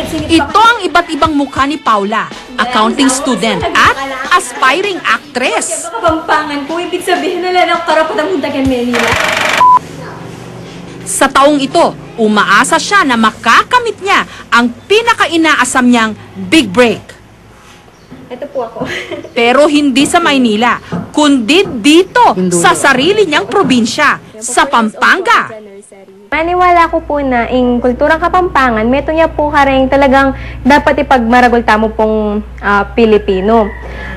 Ito ang iba't ibang mukha ni Paula, accounting student at aspiring actress. Kapampangan ko, ibig sabihin na lang karapatang Muntagan, Manila. Sa taong ito, umaasa siya na makakamit niya ang pinaka-inaasam niyang big break. Ito po ako. Pero hindi sa Maynila, kundi dito sa sarili niyang probinsya, sa Pampanga. Maniwala ko po na ang kulturang Kapampangan, meto niya po karing talagang dapat ipagmaragol tamo pong Pilipino.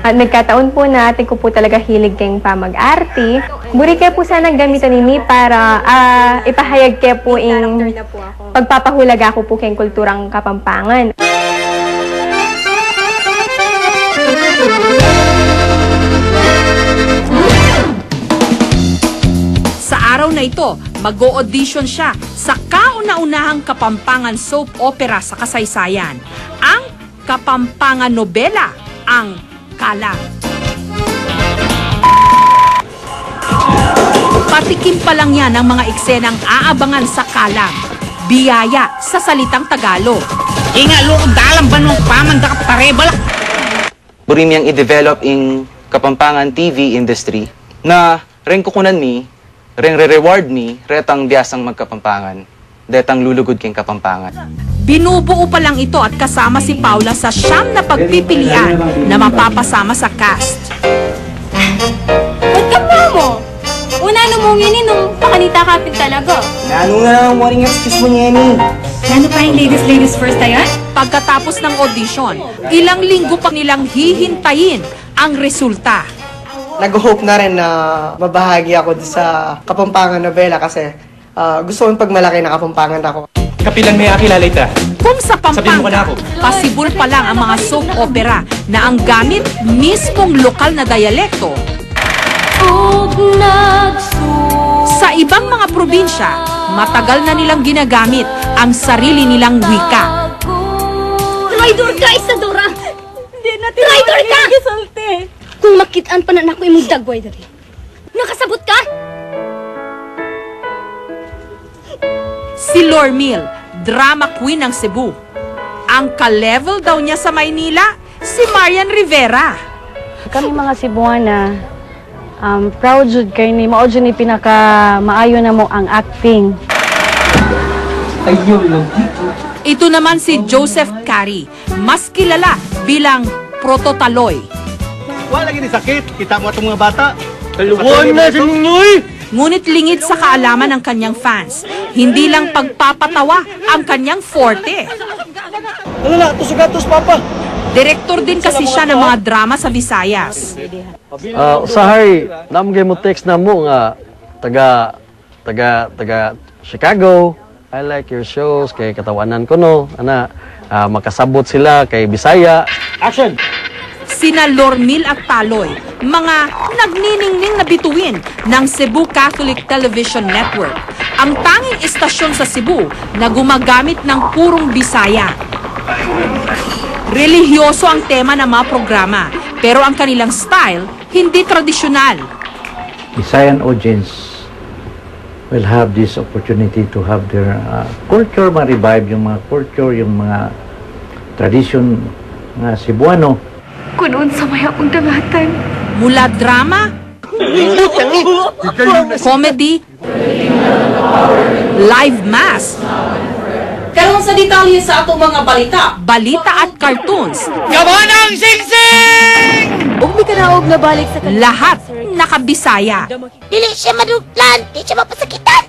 At nagkataon po na atin ko po talaga hilig kayong pamag-arti. Buri kayo po sana gamitan nini para ipahayag kayo po yung pagpapahulaga ko po kayong kulturang Kapampangan. Sa araw na ito, mag-o-audition siya sa kauna-unahang Kapampangan soap opera sa kasaysayan, ang Kapampangan Nobela, ang Kalang. Patikim pa lang yan ang mga eksenang aabangan sa Kalang. Biyaya sa salitang Tagalog. Inga loob dalam banong pamanda ka parebalak. Buri miyang i-develop in Kapampangan TV industry na ren kukunan mi, ren re-reward mi, retang biyasang magkapampangan, detang lulugod king Kapampangan. Binubuo pa lang ito at kasama si Paula sa siyam na pagpipilian na mapapasama sa cast. Ba't ka mo? Una numungin nung pakanita kapit talaga. Ano nga ang morning excuse mo niya ni? Ano pa yung ladies first tayo? Pagkatapos ng audition, ilang linggo pa nilang hihintayin ang resulta. Nag-hope na rin na mabahagi ako sa Kapampangan Nobela kasi gusto kong pagmalaki na Kapampangan ako. Kapilan may akilala ita. Kung sa Pampanga, possible pa lang ang mga soap opera na ang gamit mismong lokal na dialekto. Sa ibang mga probinsya, matagal na nilang ginagamit ang sarili nilang wika. Traitor ka, Isadora! Traitor ka! Kung makitaan pa na ako imong dagway dali. Nakasabot ka? Si Lormil, drama queen ng Cebu. Ang ka-level daw niya sa Maynila, si Marian Rivera. Kami mga Cebuana, proud jud kay ni mao jud ni pinaka maayo na mo ang acting. Ito naman si Joseph Cari, mas kilala bilang Proto Taloy. Wala lagi ni sakit. Kita mo itong mga bata. Talubuan na si Ninyoy! Ngunit lingid sa kaalaman ng kanyang fans. Hindi lang pagpapatawa ang kanyang forte. Alala, tusugatos, Papa. Direktor din kasi siya ng mga drama sa Visayas. Usahay, namgay mo text na mo nga taga Chicago. I like your shows kay katawanan ko no. Ana, makasabot sila kay Bisaya. Action! Sina Lormil at Taloy, mga nagniningning na bituin ng Cebu Catholic Television Network. Ang tanging istasyon sa Cebu na gumagamit ng purong Bisaya. Relihiyoso ang tema ng mga programa, pero ang kanilang style, hindi tradisyonal. Visayan audience will have this opportunity to have their culture, ma-revive yung mga culture, yung mga tradition ng Cebuano. Kunoon sa maya kong dangatan. Mula drama, comedy, live mass, karon sa detalye sa atong mga balita at cartoons. Kabanang singsing! Huwag may kanaog na balik sa kanila. Lahat nakabisaya. Dili siya maduplan, di siya mapasakitan.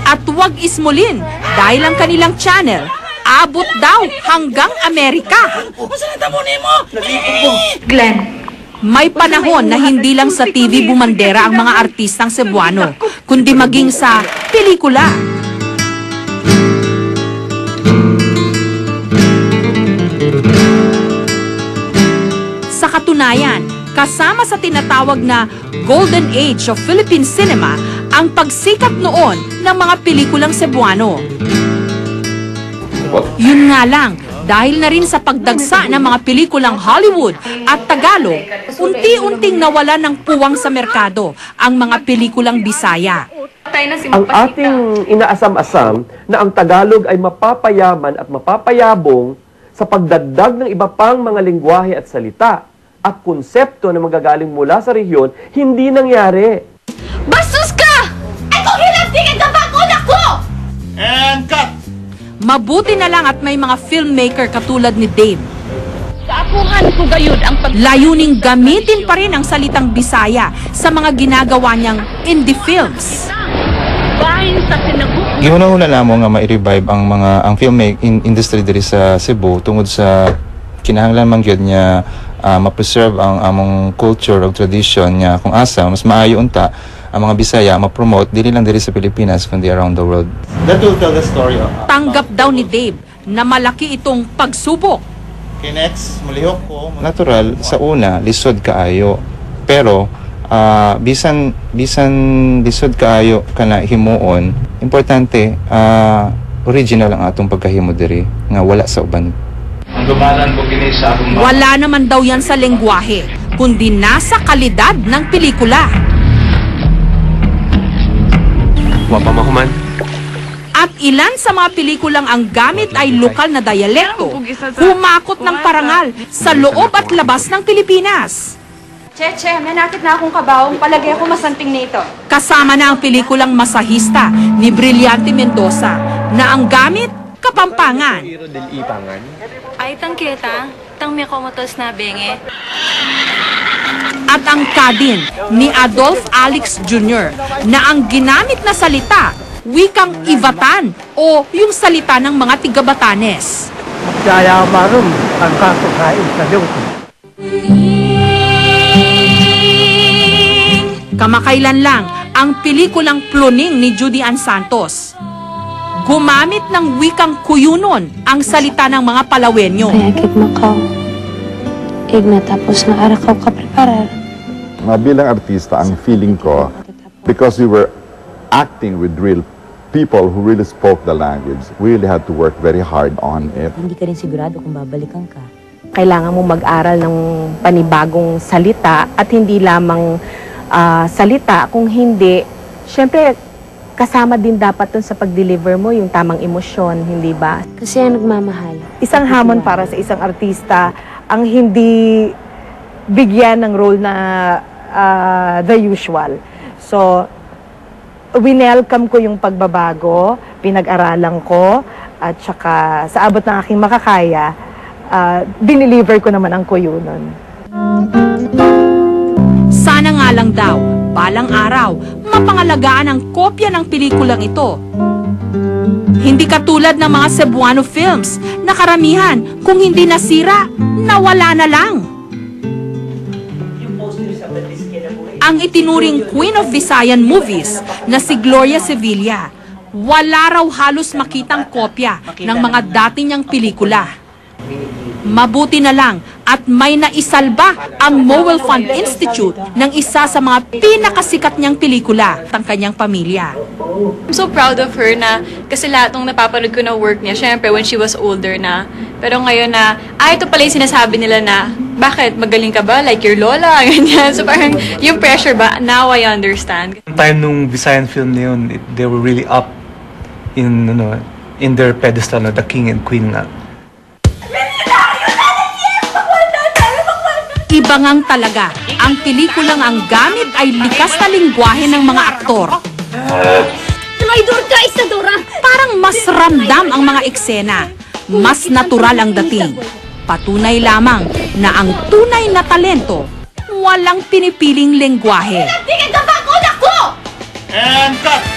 At huwag ismulin dahil ang kanilang channel abot daw hanggang Amerika. Glenn. May panahon na hindi lang sa TV bumandera ang mga artistang Cebuano, kundi maging sa pelikula. Sa katunayan, kasama sa tinatawag na Golden Age of Philippine Cinema ang pagsikat noon ng mga pelikulang Cebuano. Yun nga lang, dahil na rin sa pagdagsa ng mga pelikulang Hollywood at Tagalog, unti-unting nawala ng puwang sa merkado ang mga pelikulang Bisaya. ang ating inaasam-asam na ang Tagalog ay mapapayaman at mapapayabong sa pagdagdag ng iba pang mga lengguwahe at salita at konsepto na magagaling mula sa rehiyon, hindi nangyari. Bastos ka! Ay kung hilantingin ka ba ako! And cut! Mabuti na lang at may mga filmmaker katulad ni Dave. Kaapuhan ko gayud ang Layuning gamitin pa rin ang salitang Bisaya sa mga ginagawa niyang indie films. bahin sa sinagup. Gihuna-huna namo nga ma-revive ang filmmaking industry diri sa Cebu tungod sa kinahanglan man gyud niya ma-preserve ang among culture ug tradition niya kung asa mas maayo unta ang mga Bisaya ma-promote dili lang diri sa Pilipinas kundi around the world. That will tell the story of... Tanggap daw ni Dave na malaki itong pagsubok. Okay, next, mulihok ko. Natural sa una lisod kaayo pero bisan lisod kaayo kana himuon importante original ang atong pagkahimo diri nga wala sa uban. Wala naman daw yan sa lengguwahe kundi nasa kalidad ng pelikula. Wapa mahuman. At ilan sa mga pelikulang ang gamit ay lokal na dialekto, humakot ng parangal sa loob at labas ng Pilipinas. Cheche, may nakit na akong kabaong. Palagay ako masanting nito. Kasama na ang pelikulang Masahista ni Brillante Mendoza na ang gamit Kapampangan. Ay, tangketa. Tang may komotos na benge. At ang Kadin ni Adolf Alex Jr. na ang ginamit na salita wikang Ivatan o yung salita ng mga tiga-Batanes. Kaya marum ang kakain sa lungkot. Kamakailan lang ang pelikulang Pluning ni Judy Ann Santos. Gumamit ng wikang Kuyunon ang salita ng mga Palawenyo. Kaya kit makaw. Igna tapos na arakaw ka preparar. Bilang artista, ang feeling ko, because we were acting with real people who really spoke the language, we really had to work very hard on it. Hindi ka rin sigurado kung babalikan ka. Kailangan mo mag-aral ng panibagong salita at hindi lamang salita, kung hindi, syempre, kasama din dapat dun sa pag-deliver mo yung tamang emosyon, hindi ba? Kasi ang nagmamahal. Isang hamon para sa isang artista ang hindi bigyan ng role na the usual. So, winelcome ko yung pagbabago, pinag-aralan ko, at saka sa abot ng aking makakaya, dineliver ko naman ang Kuyunon. Sana nga lang daw, balang araw, mapangalagaan ang kopya ng pelikulang ito. Hindi katulad ng mga Cebuano films na karamihan, kung hindi nasira, nawala na lang. Ang itinuring Queen of Visayan movies na si Gloria Sevilla, wala raw halos makitang kopya ng mga dati niyang pelikula. Mabuti na lang at may naisalba ang Mowel Fund Institute ng isa sa mga pinakasikat niyang pelikula, ang kanyang pamilya. I'm so proud of her na kasi lahat ng napapanood ko na work niya, syempre when she was older na. Pero ngayon na, ito pala yung sinasabi nila na, bakit, magaling ka ba? Like your lola? Ganyan. So parang yung pressure ba, now I understand. Time nung Visayan film na yun, they were really up in their pedestal, the king and queen nga. Ibangang talaga, ang pelikulang ang gamit ay likas na lingwahe ng mga aktor. Traidor ka, Isadora! Parang mas ramdam ang mga eksena, mas natural ang dating. Patunay lamang na ang tunay na talento, walang pinipiling lengguwahe. Tingin ka ba ako? And cut!